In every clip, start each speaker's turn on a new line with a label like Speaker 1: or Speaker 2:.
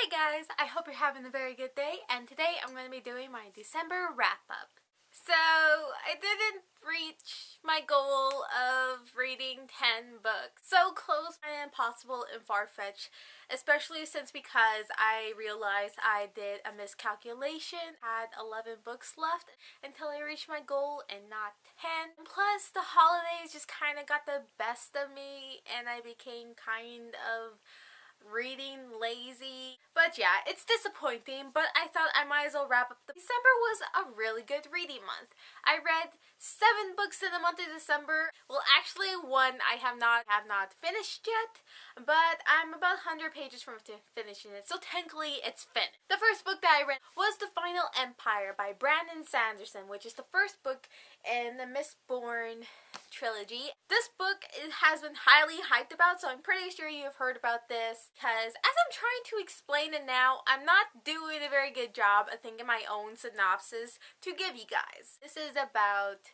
Speaker 1: Hey guys, I hope you're having a very good day, and today I'm going to be doing my December wrap-up. So, I didn't reach my goal of reading 10 books. So close and impossible and far-fetched, especially because I realized I did a miscalculation, had 11 books left until I reached my goal and not 10. Plus, the holidays just kind of got the best of me, and I became kind of reading lazy. But yeah, it's disappointing, but I thought I might as well wrap up. December was a really good reading month. I read 7 books in the month of December. Well, actually one I have not finished yet, but I'm about 100 pages from finishing it, so technically it's finished. The first book that I read was The Final Empire by Brandon Sanderson, which is the first book in the Mistborn trilogy. This book has been highly hyped about, so I'm pretty sure you've heard about this, because as I'm trying to explain it now, I'm not doing a very good job of thinking my own synopsis to give you guys. This is about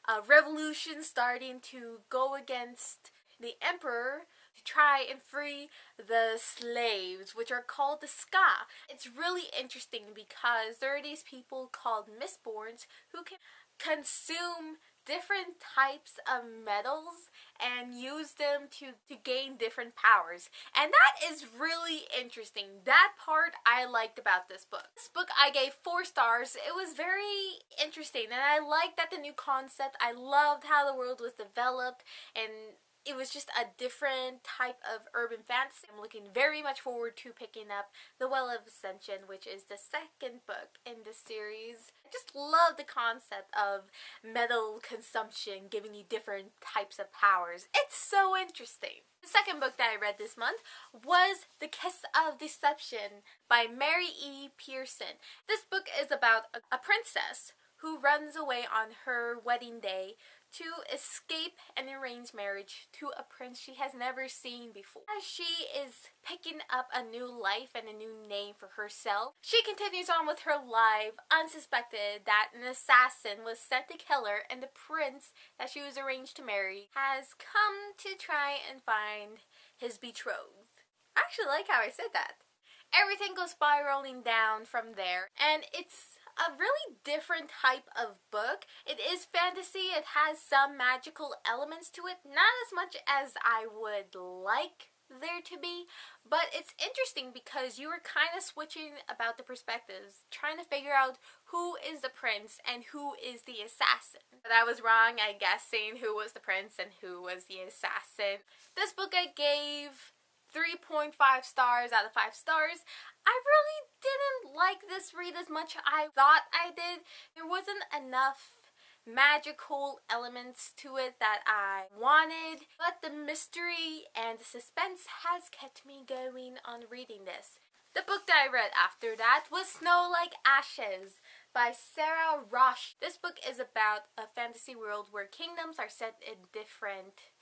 Speaker 1: a revolution starting to go against the emperor to try and free the slaves, which are called the Ska. It's really interesting because there are these people called Mistborns who can consume different types of metals and use them to gain different powers. And that is really interesting. That part I liked about this book. This book I gave 4 stars. It was very interesting, and I liked that the new concept. I loved how the world was developed, and it was just a different type of urban fantasy. I'm looking very much forward to picking up The Well of Ascension, which is the second book in the series. I just love the concept of metal consumption giving you different types of powers. It's so interesting. The second book that I read this month was The Kiss of Deception by Mary E. Pearson. This book is about a princess who runs away on her wedding day to escape an arranged marriage to a prince she has never seen before. As she is picking up a new life and a new name for herself, she continues on with her life, unsuspected that an assassin was sent to kill her, and the prince that she was arranged to marry has come to try and find his betrothed. I actually like how I said that. Everything goes spiraling down from there, and it's a really different type of book. It is fantasy, it has some magical elements to it, not as much as I would like there to be, but it's interesting because you are kind of switching about the perspectives, trying to figure out who is the prince and who is the assassin. But I was wrong, I guess, saying who was the prince and who was the assassin. This book I gave 3.5 stars out of 5 stars. I really didn't like this read as much as I thought I did. There wasn't enough magical elements to it that I wanted, but the mystery and the suspense has kept me going on reading this. The book that I read after that was Snow Like Ashes by Sarah Rosh. This book is about a fantasy world where kingdoms are set in different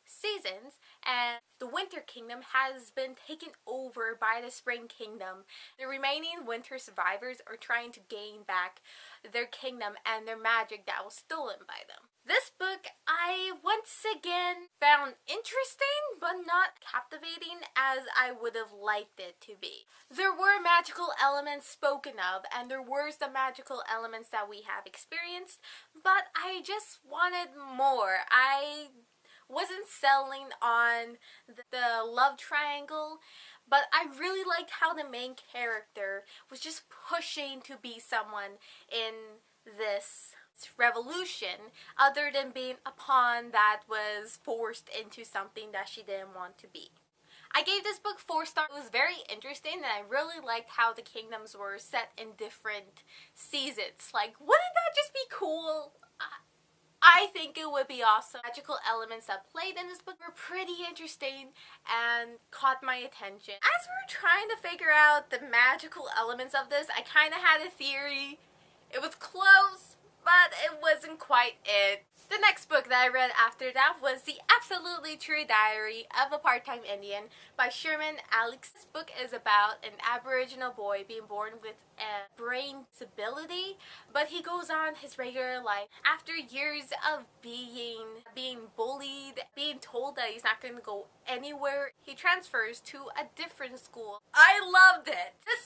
Speaker 1: seasons, and the Winter Kingdom has been taken over by the Spring Kingdom. The remaining winter survivors are trying to gain back their kingdom and their magic that was stolen by them. This book I once again found interesting but not captivating as I would have liked it to be. There were magical elements spoken of, and there were some magical elements that we have experienced, but I just wanted more. I wasn't selling on the love triangle, but I really liked how the main character was just pushing to be someone in this revolution, other than being a pawn that was forced into something that she didn't want to be. I gave this book 4 stars. It was very interesting, and I really liked how the kingdoms were set in different seasons. Like, wouldn't that just be cool? I think it would be awesome. Magical elements that played in this book were pretty interesting and caught my attention. As we were trying to figure out the magical elements of this, I kind of had a theory. It was close, but it wasn't quite it. The next book that I read after that was The Absolutely True Diary of a Part-Time Indian by Sherman Alex. This book is about an Aboriginal boy being born with a brain disability, but he goes on his regular life. After years of being bullied, being told that he's not going to go anywhere, he transfers to a different school. I loved it! This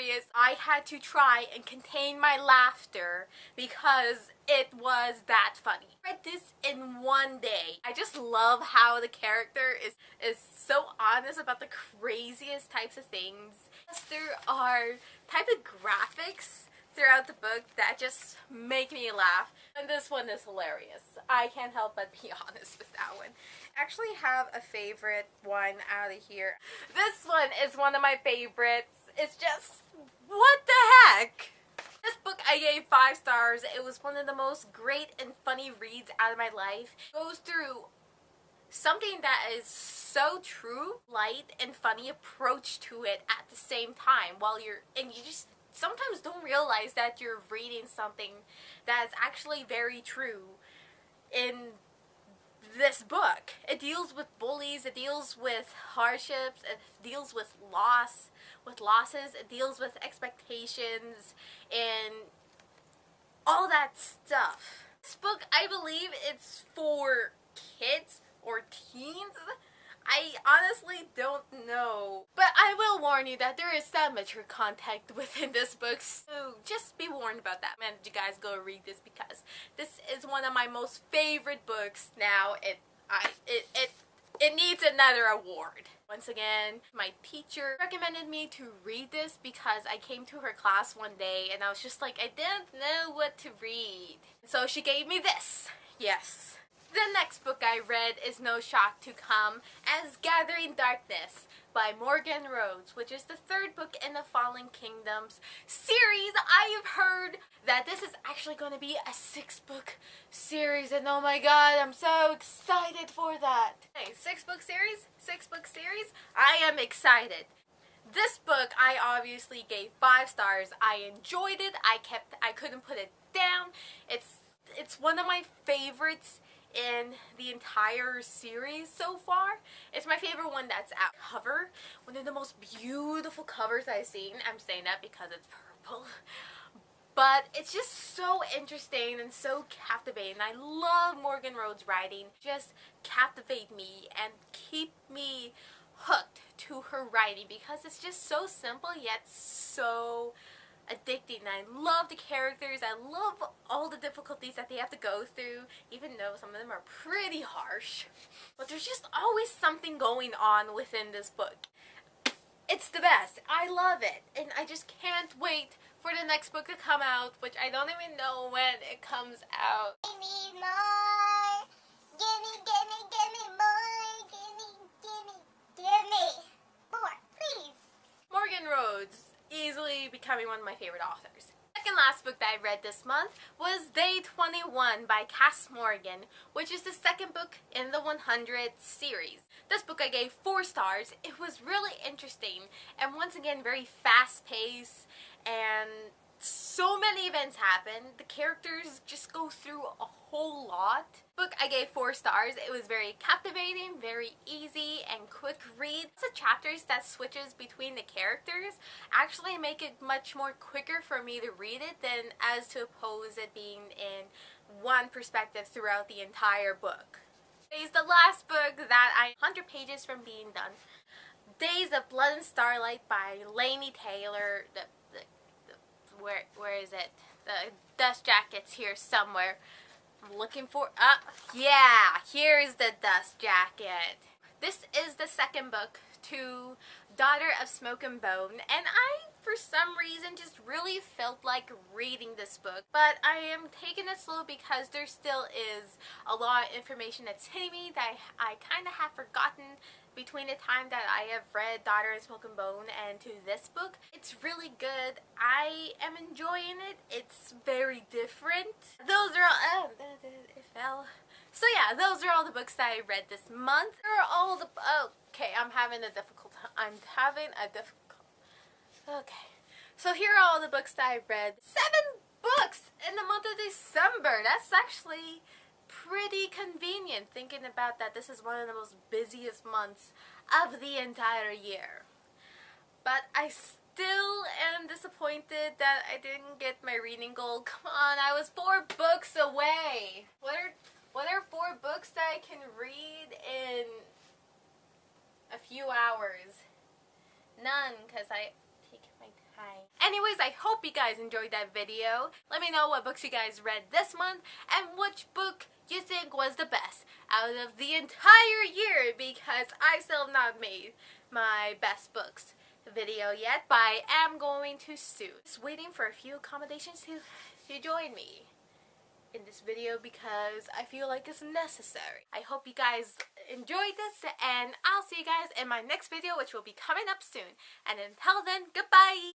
Speaker 1: hilarious. I had to try and contain my laughter because it was that funny. I read this in one day. I just love how the character is so honest about the craziest types of things. There are type of graphics throughout the book that just make me laugh, and this one is hilarious. I can't help but be honest with that one. I actually have a favorite one out of here. This one is one of my favorites. It's just, what the heck? This book I gave 5 stars. It was one of the most great and funny reads out of my life. It goes through something that is so true, light and funny approach to it at the same time, and you just sometimes don't realize that you're reading something that's actually very true in this book. It deals with bullies, it deals with hardships, it deals with losses, it deals with expectations and all that stuff. This book, I believe it's for kids or teens. I honestly don't know. But I will warn you that there is some mature content within this book, so just be warned about that. Man, you guys go read this because this is one of my most favorite books now. It needs another award. Once again, my teacher recommended me to read this because I came to her class one day and I was just like, I didn't know what to read. So she gave me this. Yes. The next book I read is no shock to come as Gathering Darkness by Morgan Rhodes, which is the 3rd book in the Fallen Kingdoms series. I have heard that this is actually going to be a 6-book series, and oh my god, I'm so excited for that. Hey, 6-book series? 6-book series? I am excited. This book I obviously gave 5 stars. I enjoyed it. I couldn't put it down. It's one of my favorites in the entire series so far. It's my favorite one that's out. Cover, one of the most beautiful covers I've seen. I'm saying that because it's purple. But it's just so interesting and so captivating. I love Morgan Rhodes' writing. Just captivate me and keep me hooked to her writing because it's just so simple yet so addicting. I love the characters. I love all the difficulties that they have to go through, even though some of them are pretty harsh. But there's just always something going on within this book. It's the best. I love it. And I just can't wait for the next book to come out, which I don't even know when it comes out.
Speaker 2: Give me more. Give me more. Give me more, please.
Speaker 1: Morgan Rhodes, easily becoming one of my favorite authors. Second last book that I read this month was Day 21 by Cass Morgan, which is the 2nd book in the 100 series. This book I gave 4 stars. It was really interesting and once again very fast-paced, and so many events happen. The characters just go through a whole lot. Book I gave 4 stars. It was very captivating, very easy and quick read. The chapters that switches between the characters actually make it much more quicker for me to read it than as to oppose it being in one perspective throughout the entire book. It's the last book that 100 pages from being done. Days of Blood and Starlight by Laini Taylor. Where is it? The dust jacket's here somewhere. I'm looking for, yeah, here's the dust jacket. This is the 2nd book to Daughter of Smoke and Bone, and I, for some reason, just really felt like reading this book. But I am taking it slow because there still is a lot of information that's hitting me that I kind of have forgotten between the time that I have read Daughter of Smoke and Bone and to this book. It's really good. I am enjoying it. It's very different. Those are all, it fell. So yeah, those are all the books that I read this month. They're all the, okay, I'm having a difficult. Okay. So here are all the books that I read. 7 books in the month of December. That's actually pretty convenient, thinking about that this is one of the most busiest months of the entire year. But I still am disappointed that I didn't get my reading goal. Come on, I was 4 books away. What are 4 books that I can read in a few hours? None, because I take my time. Anyways, I hope you guys enjoyed that video. Let me know what books you guys read this month and which book you think was the best out of the entire year, because I still have not made my best books video yet, but I am going to soon. Just waiting for a few accommodations to join me in this video because I feel like it's necessary. I hope you guys enjoyed this, and I'll see you guys in my next video, which will be coming up soon. And until then, goodbye!